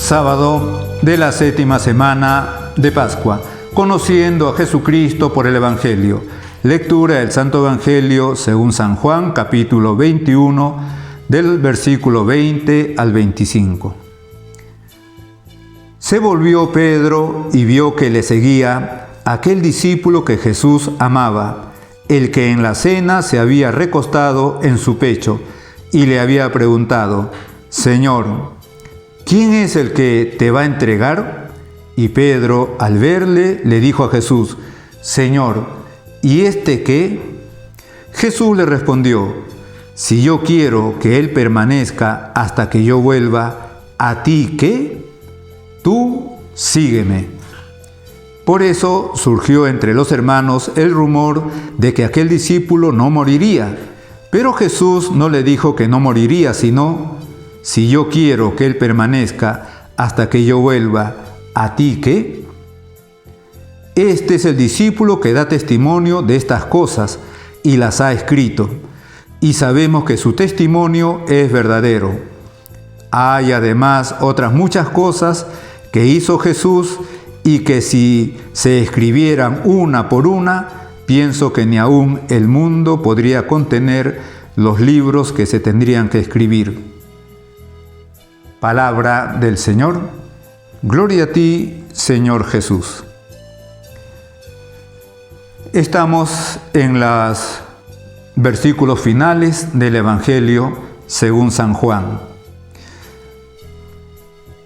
Sábado de la séptima semana de Pascua, conociendo a Jesucristo por el Evangelio. Lectura del Santo Evangelio según San Juan, capítulo 21, del versículo 20 al 25. Se volvió Pedro y vio que le seguía aquel discípulo que Jesús amaba, el que en la cena se había recostado en su pecho y le había preguntado: Señor, ¿quién es el que te va a entregar? Y Pedro, al verle, le dijo a Jesús: Señor, ¿y este qué? Jesús le respondió: Si yo quiero que él permanezca hasta que yo vuelva, ¿a ti qué? Tú sígueme. Por eso surgió entre los hermanos el rumor de que aquel discípulo no moriría. Pero Jesús no le dijo que no moriría, sino: Si yo quiero que él permanezca hasta que yo vuelva, ¿a ti qué? Este es el discípulo que da testimonio de estas cosas y las ha escrito, y sabemos que su testimonio es verdadero. Hay además otras muchas cosas que hizo Jesús y que si se escribieran una por una, pienso que ni aún el mundo podría contener los libros que se tendrían que escribir. Palabra del Señor. Gloria a ti, Señor Jesús. Estamos en los versículos finales del Evangelio según San Juan.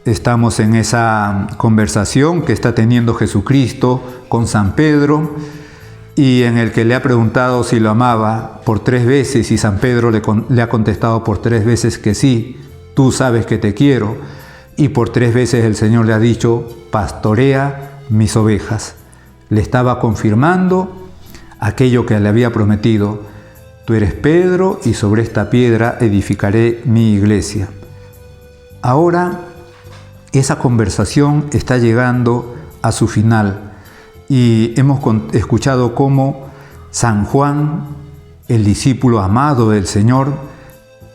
Estamos en esa conversación que está teniendo Jesucristo con San Pedro y en el que le ha preguntado si lo amaba por 3 veces y San Pedro le ha contestado por 3 veces que sí. Tú sabes que te quiero. Y por 3 veces el Señor le ha dicho: pastorea mis ovejas. Le estaba confirmando aquello que le había prometido: tú eres Pedro y sobre esta piedra edificaré mi iglesia. Ahora esa conversación está llegando a su final y hemos escuchado cómo San Juan, el discípulo amado del Señor,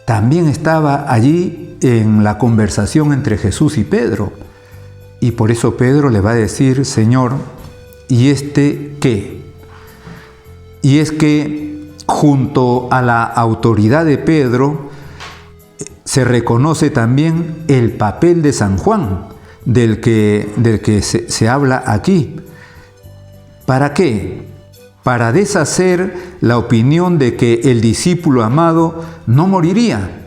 también estaba allí en la conversación entre Jesús y Pedro. Y por eso Pedro le va a decir: Señor, ¿y este qué? Y es que junto a la autoridad de Pedro se reconoce también el papel de San Juan, del que se habla aquí. ¿Para qué? Para deshacer la opinión de que el discípulo amado no moriría.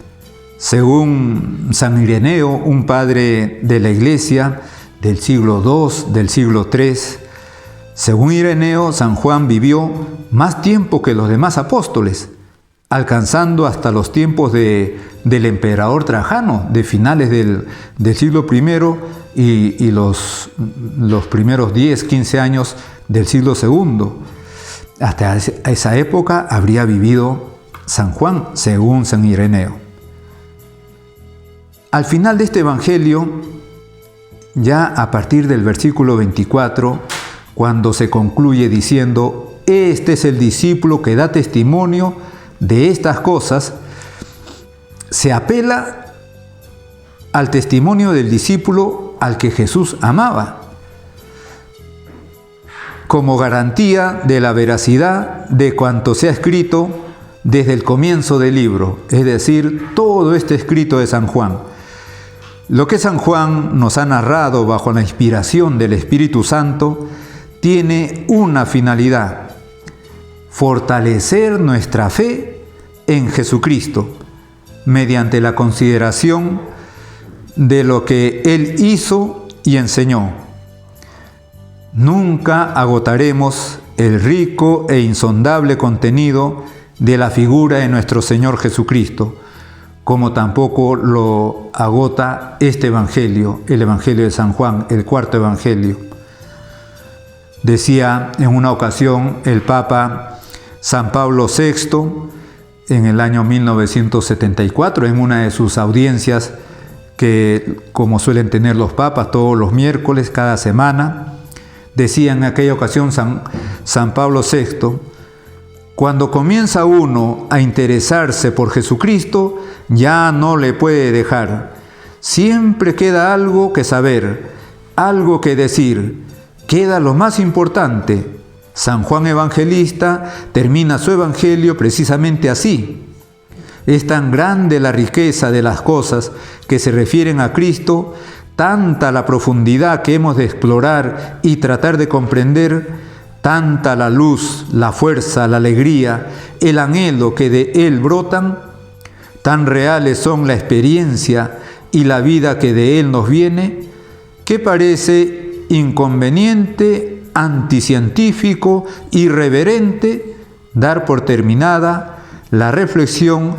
Según San Ireneo, un padre de la Iglesia del siglo II, del siglo III, según Ireneo, San Juan vivió más tiempo que los demás apóstoles, alcanzando hasta los tiempos del emperador Trajano, de finales del siglo I y los primeros 10, 15 años del siglo II. Hasta esa época habría vivido San Juan, según San Ireneo. Al final de este Evangelio, ya a partir del versículo 24, cuando se concluye diciendo: este es el discípulo que da testimonio de estas cosas, se apela al testimonio del discípulo al que Jesús amaba, como garantía de la veracidad de cuanto se ha escrito desde el comienzo del libro, es decir, todo este escrito de San Juan. Lo que San Juan nos ha narrado bajo la inspiración del Espíritu Santo tiene una finalidad: fortalecer nuestra fe en Jesucristo mediante la consideración de lo que Él hizo y enseñó. Nunca agotaremos el rico e insondable contenido de la figura de nuestro Señor Jesucristo, como tampoco lo agota este Evangelio, el Evangelio de San Juan, el cuarto Evangelio. Decía en una ocasión el Papa San Pablo VI, en el año 1974, en una de sus audiencias que, como suelen tener los papas todos los miércoles, cada semana, decía en aquella ocasión San Pablo VI: cuando comienza uno a interesarse por Jesucristo, ya no le puede dejar. siempre queda algo que saber, algo que decir. Queda lo más importante. San Juan Evangelista termina su evangelio precisamente así. Es tan grande la riqueza de las cosas que se refieren a Cristo, tanta la profundidad que hemos de explorar y tratar de comprender, tanta la luz, la fuerza, la alegría, el anhelo que de Él brotan, tan reales son la experiencia y la vida que de Él nos viene, que parece inconveniente, anticientífico, irreverente, dar por terminada la reflexión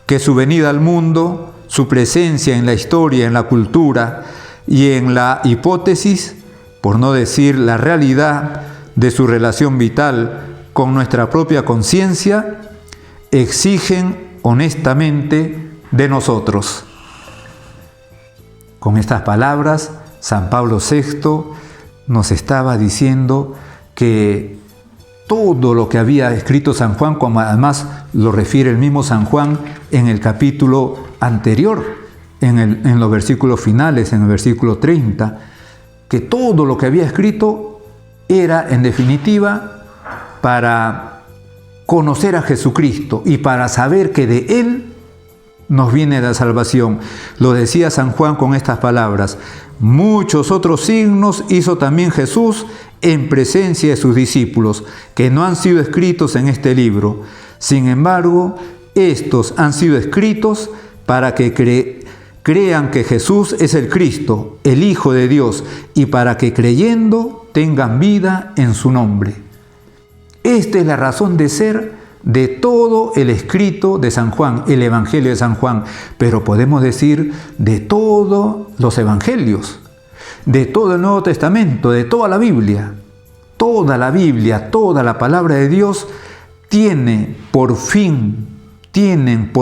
que su venida al mundo, su presencia en la historia, en la cultura y en la hipótesis, por no decir la realidad de su relación vital con nuestra propia conciencia, exigen honestamente de nosotros. Con estas palabras, San Pablo VI nos estaba diciendo que todo lo que había escrito San Juan, como además lo refiere el mismo San Juan en el capítulo anterior, en los versículos finales, en el versículo 30, que todo lo que había escrito era, en definitiva, para conocer a Jesucristo y para saber que de Él nos viene la salvación. Lo decía San Juan con estas palabras: muchos otros signos hizo también Jesús en presencia de sus discípulos, que no han sido escritos en este libro. Sin embargo, estos han sido escritos para que crean que Jesús es el Cristo, el Hijo de Dios, y para que creyendo tengan vida en su nombre. Esta es la razón de ser de todo el escrito de San Juan, el Evangelio de San Juan, pero podemos decir de todos los evangelios, de todo el Nuevo Testamento, de toda la Biblia. Toda la Biblia, toda la palabra de Dios tienen por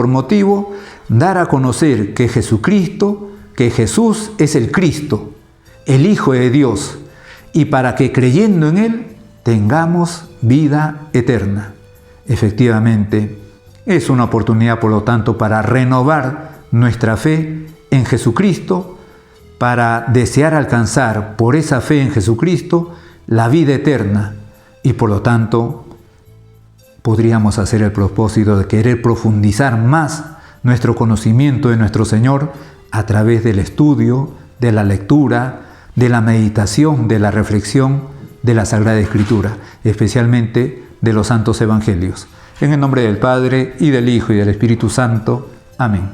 motivo dar a conocer que Jesucristo, que Jesús es el Cristo, el Hijo de Dios, y para que creyendo en Él tengamos vida eterna. Efectivamente, es una oportunidad, por lo tanto, para renovar nuestra fe en Jesucristo, para desear alcanzar por esa fe en Jesucristo la vida eterna, y por lo tanto podríamos hacer el propósito de querer profundizar más nuestro conocimiento de nuestro Señor a través del estudio, de la lectura, de la meditación, de la reflexión de la Sagrada Escritura, especialmente de los Santos Evangelios. En el nombre del Padre, y del Hijo, y del Espíritu Santo. Amén.